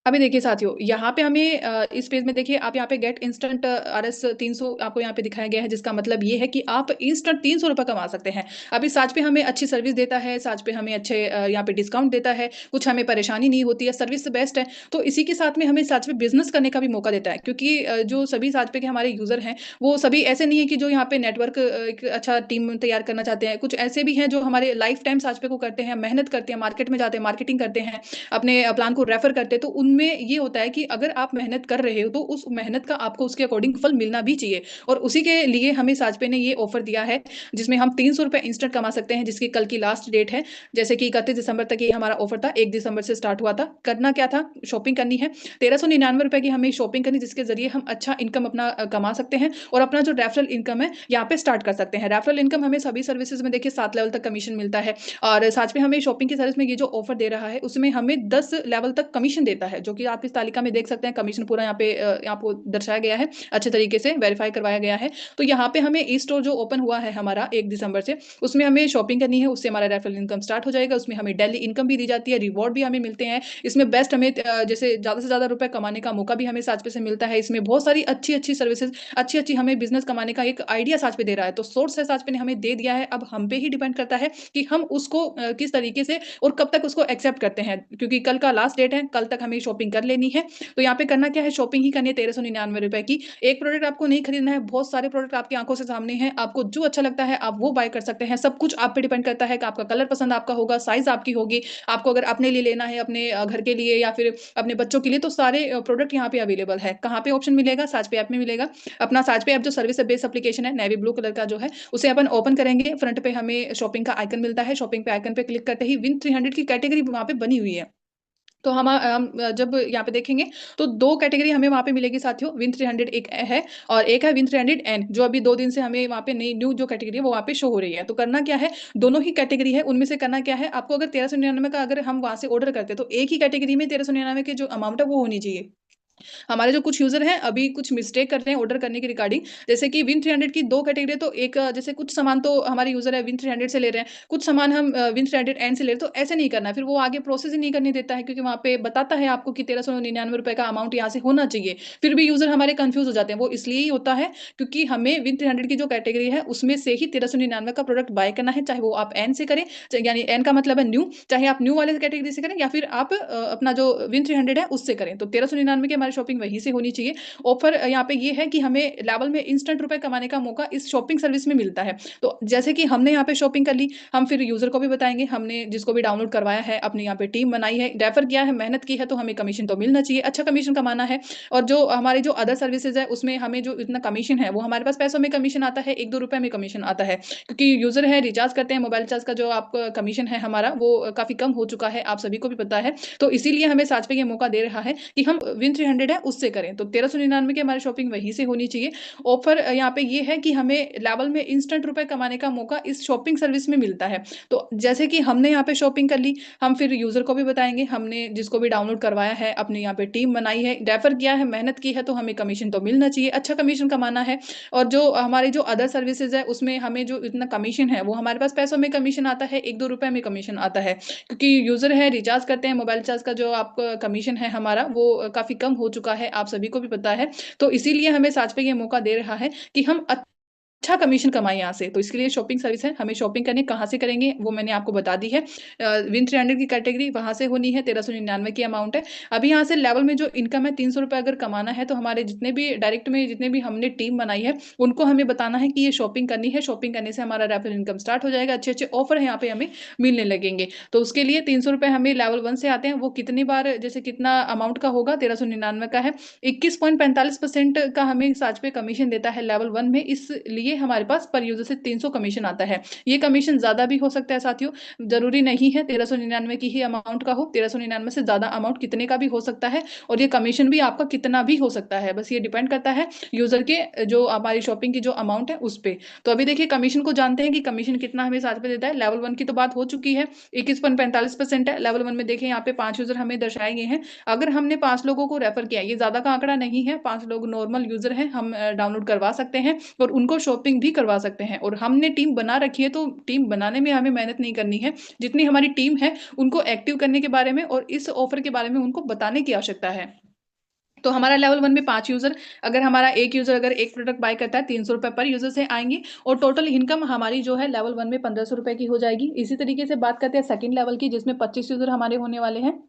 अभी देखिए साथियों, यहाँ पे हमें इस पेज में देखिए आप यहाँ पे गेट इंस्टेंट आरएस 300 आपको यहाँ पे दिखाया गया है, जिसका मतलब ये है कि आप इंस्टेंट 300 रुपये कमा सकते हैं। अभी साज पे हमें अच्छी सर्विस देता है, साज पे हमें अच्छे यहाँ पे डिस्काउंट देता है, कुछ हमें परेशानी नहीं होती है, सर्विस बेस्ट है। तो इसी के साथ में हमें साज पे बिजनेस करने का भी मौका देता है, क्योंकि जो सभी साज पे के हमारे यूजर हैं, वो सभी ऐसे नहीं है कि जो यहाँ पे नेटवर्क एक अच्छा टीम तैयार करना चाहते हैं। कुछ ऐसे भी हैं जो हमारे लाइफ टाइम साज पे को करते हैं, मेहनत करते हैं, मार्केट में जाते हैं, मार्केटिंग करते हैं, अपने प्लान को रेफर करते हैं। तो उनमें ये होता है कि अगर आप मेहनत कर रहे हो तो उस मेहनत का आपको उसके अकॉर्डिंग फल मिलना भी चाहिए। और उसी के लिए हमें साजपे ने ये ऑफर दिया है, जिसमें हम 300 रुपए इंस्टेंट कमा सकते हैं, जिसकी कल की लास्ट डेट है। जैसे कि 31 दिसंबर तक ये हमारा ऑफर था, 1 दिसंबर से स्टार्ट हुआ था। करना क्या था, शॉपिंग करनी है। 1399 रुपए की हमें शॉपिंग करनी, जिसके जरिए हम अच्छा इनकम अपना कमा सकते हैं और अपना जो रेफरल इनकम है यहाँ पे स्टार्ट कर सकते हैं। रेफरल इनकम हमें सभी सर्विसेज में देखिए 7 लेवल तक कमीशन मिलता है। और साथ में हमें शॉपिंग की सर्विस में ये जो ऑफर दे रहा है, उसमें हमें 10 लेवल तक कमीशन देता है, जो कि आप इस तालिका में देख सकते हैं। कमीशन पूरा यहाँ पे आपको दर्शाया गया है, अच्छे तरीके से वेरीफाई करवाया गया है। तो यहाँ पे हमें ई स्टोर जो ओपन हुआ है हमारा 1 दिसंबर से, उसमें हमें शॉपिंग करनी है, उससे हमारा रेफरल इनकम स्टार्ट हो जाएगा। उसमें हमें डेली इनकम भी दी जाती है, रिवॉर्ड भी हमें मिलते हैं। इसमें बेस्ट हमें जैसे ज़्यादा से ज़्यादा रुपए कमाने का मौका भी हमें साज पे से मिलता है। इसमें बहुत सारी अच्छी-अच्छी सर्विसेज़, अच्छी-अच्छी हमें बिज़नेस कमाने का एक आइडिया साज पे दे रहा है। तो सोर्स है साज पे ने हमें दे दिया है, अब हम पे ही डिपेंड करता है कि हम उसको किस तरीके से और कब तक उसको एक्सेप्ट करते हैं, क्योंकि कल का लास्ट डेट है, कल तक हमें शॉपिंग कर लेनी है। तो यहाँ पे करना क्या है, शॉपिंग ही करनी है 1399 रुपए की। एक प्रोडक्ट आपको नहीं खरीदना है, बहुत सारे प्रोडक्ट आपकी आंखों से सामने हैं, आपको जो अच्छा लगता है आप वो बाय कर सकते हैं। सब कुछ आप पे डिपेंड करता है कि आपका कलर पसंद आपका होगा, साइज आपकी होगी। आपको अगर अपने लिए लेना है, अपने घर के लिए या फिर अपने बच्चों के लिए, तो सारे प्रोडक्ट यहाँ पे अवेलेबल है। कहाँ पे ऑप्शन मिलेगा, साज पे ऐप में मिलेगा। अपना साज पे ऐप जो सर्विस बेस्ड एप्लीकेशन है, नेवी ब्लू कलर का जो है, उसे अपन ओपन करेंगे। फ्रंट पे हमें शॉपिंग का आइकन मिलता है, शॉपिंग पे आइकन पे क्लिक करते ही विन 300 की कैटेगरी वहाँ पे बनी हुई है। तो हम जब यहाँ पे देखेंगे तो 2 कैटेगरी हमें वहाँ पे मिलेगी साथियों, विन 300 एक है और एक है विन 300 एन, जो अभी 2 दिन से हमें वहाँ पे नई न्यू जो कैटेगरी है वो वहाँ पे शो हो रही है। तो करना क्या है, दोनों ही कैटेगरी है, उनमें से करना क्या है, आपको अगर 1399 का अगर हम वहाँ से ऑर्डर करते हैं, तो एक ही कैटेगरी में 1399 की जो अमाउंट है वो होनी चाहिए। हमारे जो कुछ यूज़र हैं अभी कुछ मिस्टेक कर रहे हैं ऑर्डर करने के रिगार्डिंग, जैसे कि विन 300 की 2 कैटेगरी है, तो एक जैसे कुछ सामान तो हमारे यूज़र है विन 300 से ले रहे हैं, कुछ सामान हम विन 300 एंड से ले रहे हैं, तो ऐसे नहीं करना है, फिर वो आगे प्रोसेस ही नहीं करने देता है, क्योंकि वहाँ पे बताता है आपको कि 1399 रुपए का अमाउंट यहाँ से होना चाहिए। फिर भी यूज़र हमारे कन्फ्यूज़ हो जाते हैं, वो इसलिए ही होता है क्योंकि हमें विन 300 की जो कैटेगरी है उसमें से ही 1399 का प्रोडक्ट बाय करना है, चाहे वो आप एन से करें, यानी एन का मतलब है न्यू, चाहे आप न्यू वाले कैटेगरी से करें या फिर आप अपना जो विन 300 है उससे करें। तो 1399 की हमारी शॉपिंग वहीं से होनी चाहिए। ऑफर यहाँ पे ये है कि हमें लेवल में इंस्टेंट रुपए कमाने का मौका इस शॉपिंग सर्विस में मिलता है। तो जैसे कि हमने यहाँ पे शॉपिंग कर ली, हम फिर यूज़र को भी बताएँगे, हमने जिसको भी डाउनलोड करवाया है, अपने यहाँ पे टीम बनाई है, रेफर किया है, मेहनत की है, तो हमें कमीशन तो मिलना चाहिए, अच्छा कमीशन कमाना है। और जो हमारी जो अदर सर्विसेज़ है, उसमें हमें जो इतना कमीशन है, वो हमारे पास पैसों में कमीशन आता है, 1-2 रुपए में कमीशन आता है। क्योंकि यूज़र है, रिचार्ज करते हैं, मोबाइल रिचार्ज का जो आपका कमीशन है हमारा, वो काफ़ी कम हो चुका है, आप सभी को भी पता है। तो इसीलिए हमें साज पे ये मौका दे रहा है कि हम विन 300 है उससे करें। तो 1399 की हमारी शॉपिंग वहीं से होनी चाहिए। ऑफर यहाँ पे ये है कि हमें लेवल में इंस्टेंट रुपए कमाने का मौका इस शॉपिंग सर्विस में मिलता है। तो जैसे कि हमने यहाँ पे शॉपिंग कर ली, हम फिर यूज़र को भी बताएँगे, हमने जिसको भी डाउनलोड करवाया है, अपने यहाँ पे टीम बनाई है, रेफर किया है, मेहनत की है, तो हमें कमीशन तो मिलना चाहिए, अच्छा कमीशन कमाना है। और जो हमारी जो अदर सर्विसेज़ है, उसमें हमें जो इतना कमीशन है, वो हमारे पास पैसों में कमीशन आता है, 1-2 रुपए में कमीशन आता है। क्योंकि यूज़र है, रिचार्ज करते हैं, मोबाइल रिचार्ज का जो आपका कमीशन है हमारा, वो काफ़ी कम हो चुका है, आप सभी को भी पता है। तो इसीलिए हमें साज पे ये मौका दे रहा है कि हम अच्छा कमीशन कमाएँ यहाँ से। तो इसके लिए शॉपिंग सर्विस है, हमें शॉपिंग करनी कहाँ से करेंगे, वो मैंने आपको बता दी है। विन 300 की कैटेगरी वहाँ से होनी है, 1399 की अमाउंट है। अभी यहाँ से लेवल में जो इनकम है, 300 रुपए अगर कमाना है, तो हमारे जितने भी डायरेक्ट में जितने भी हमने टीम बनाई है, उनको हमें बताना है कि ये शॉपिंग करनी है, शॉपिंग करने से हमारा रेफरल इनकम स्टार्ट हो जाएगा, अच्छे-अच्छे ऑफर यहाँ पे हमें मिलने लगेंगे। तो उसके लिए 300 रुपए हमें लेवल 1 से आते हैं, वो कितनी बार जैसे कितना अमाउंट का होगा, 1399 का है, 21.45% का हमें साज पे कमीशन देता है लेवल 1 में, इसलिए हमारे पास पर यूज़र से 300 कमीशन आता है। ये कमीशन ज़्यादा भी हो सकता है साथियों, ज़रूरी नहीं है 1399 की ही अमाउंट का हो, 1399 से ज़्यादा अमाउंट कितने का भी हो सकता है और ये कमीशन भी आपका कितना भी हो सकता है। बस ये डिपेंड करता है यूज़र के जो हमारी शॉपिंग की जो अमाउंट है उस पे। तो अभी देखिए कमीशन को जानते हैं कि कमीशन कितना हमें साज पे देता है। लेवल 1 की तो बात हो चुकी है, 21.45% है। लेवल 1 में देखिए यहाँ पे 5 यूज़र हमें दर्शाए गए हैं। अगर हमने 5 लोगों को रेफर किया, ये ज़्यादा का आंकड़ा नहीं है, 5 लोग नॉर्मल यूज़र हैं, हम डाउनलोड करवा सकते हैं और उनको शॉपिंग भी करवा सकते हैं और हमने टीम बना रखी है, तो टीम बनाने में हमें मेहनत नहीं करनी है। जितनी हमारी टीम है, उनको एक्टिव करने के बारे में और इस ऑफ़र के बारे में उनको बताने की आवश्यकता है। तो हमारा लेवल 1 में 5 यूज़र, अगर हमारा एक यूज़र अगर एक प्रोडक्ट बाय करता है, ₹300 पर यूज़र से आएँगी और टोटल इनकम हमारी जो है लेवल 1 में ₹1500 की हो जाएगी। इसी तरीके से बात करते हैं सेकंड लेवल की, जिसमें 25 यूज़र हमारे होने वाले हैं।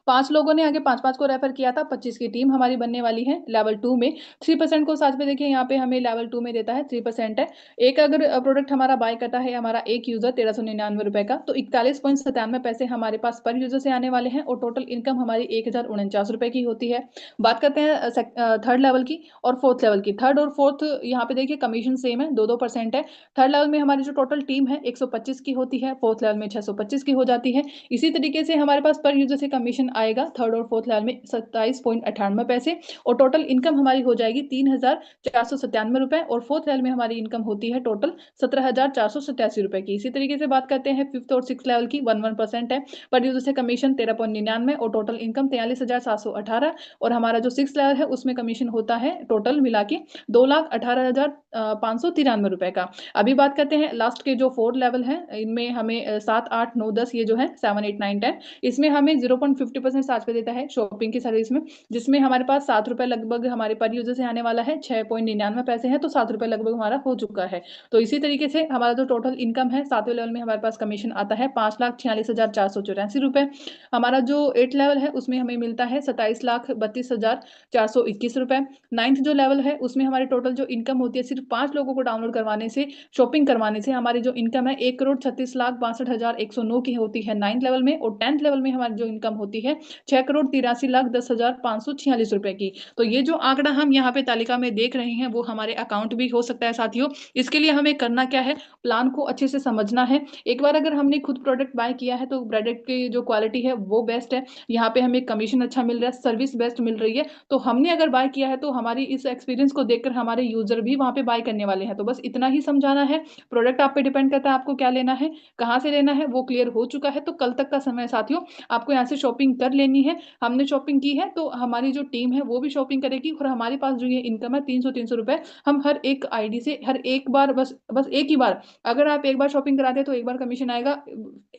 5 लोगों ने आगे 5-5 को रेफर किया था, 25 की टीम हमारी बनने वाली है। लेवल 2 में 3% को साथ में देखिए यहाँ पे हमें लेवल 2 में देता है, 3% है। एक अगर प्रोडक्ट हमारा बाय करता है हमारा एक यूज़र ₹1399 का, तो 41.97 पैसे हमारे पास पर यूज़र से आने वाले हैं और टोटल इनकम हमारी ₹1049 की होती है। बात करते हैं थर्ड लेवल की और फोर्थ लेवल की। थर्ड और फोर्थ यहाँ पे देखिए कमीशन सेम है, 2-2% है। थर्ड लेवल में हमारी जो टोटल टीम है 125 की होती है, फोर्थ लेवल में 625 की हो जाती है। इसी तरीके से हमारे पास पर यूज़र से कमीशन आएगा थर्ड और फोर्थ लेवल में 27.98 पैसे और टोटल इनकम हमारी हो जाएगी ₹3,497 और फोर्थ लेवल में हमारी इनकम होती है टोटल ₹17,487 की। इसी तरीके से बात करते हैं फिफ्थ और सिक्स्थ लेवल की, 1% है। पर यूज़र से कमीशन 13.99 और टोटल इनकम 43,718 और हमारा जो सिक्स्थ लेवल है उसमें कमीशन होता है टोटल मिला के ₹2,18,593 का। अभी बात करते हैं लास्ट के जो 4 लेवल हैं, इनमें हमें 7, 8, 9, 10 ये जो है 7, 8, 9, 10 इसमें हमें 0.50% चार्ज पे देता है शॉपिंग की सर्विस में, जिसमें हमारे पास ₹7 लगभग हमारे पर यूज़र से आने वाला है, 6.99 पैसे हैं, तो ₹7 लगभग हमारा हो चुका है। तो इसी तरीके से हमारा जो टोटल इनकम है 7वें लेवल में हमारे पास कमीशन आता है ₹5,46,484। हमारा जो 8th लेवल है उसमें हमें मिलता है ₹27,32,421। 9th जो लेवल है उसमें हमारी टोटल जो इनकम होती है सिर्फ़ 5 लोगों को डाउनलोड करवाने से, शॉपिंग करवाने से हमारी जो इनकम है 1,36,62,109 की होती है 9th लेवल में और 10th लेवल में हमारी जो इनकम होती है 6,83,10,546 रुपए की। तो ये जो आंकड़ा हम यहाँ पे तालिका में देख रहे हैं वो हमारे अकाउंट भी हो सकता है साथियों। इसके लिए हमें करना क्या है, प्लान को अच्छे से समझना है। एक बार अगर हमने खुद प्रोडक्ट बाय किया है तो प्रोडक्ट की जो क्वालिटी है वो बेस्ट है। यहाँ पे हमें कमीशन अच्छा मिल रहा है, सर्विस बेस्ट मिल रही है। तो हमने अगर बाय किया है तो हमारी इस एक्सपीरियंस को देखकर हमारे यूज़र भी वहाँ पे बाय करने वाले हैं। तो बस इतना ही समझाना है। प्रोडक्ट आप पे डिपेंड करता है आपको क्या लेना है, कहाँ से लेना है वो क्लियर हो चुका है। तो कल तक का समय है साथियों, आपको यहाँ से शॉपिंग कर लेनी है। हमने शॉपिंग की है तो हमारी जो टीम है वो भी शॉपिंग करेगी और हमारे पास जो ये इनकम है 300-300 रुपए हम हर एक आईडी से हर एक बार बस एक ही बार, अगर आप एक बार शॉपिंग कराते हैं तो एक बार कमीशन आएगा।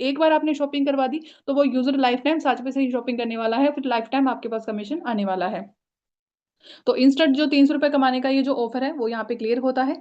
एक बार आपने शॉपिंग करवा दी तो वो यूज़र लाइफ टाइम साथ में से ही शॉपिंग करने वाला है, फिर लाइफ टाइम आपके पास कमीशन आने वाला है। तो इंस्टेंट जो ₹300 कमाने का ये जो ऑफर है वो यहाँ पे क्लियर होता है।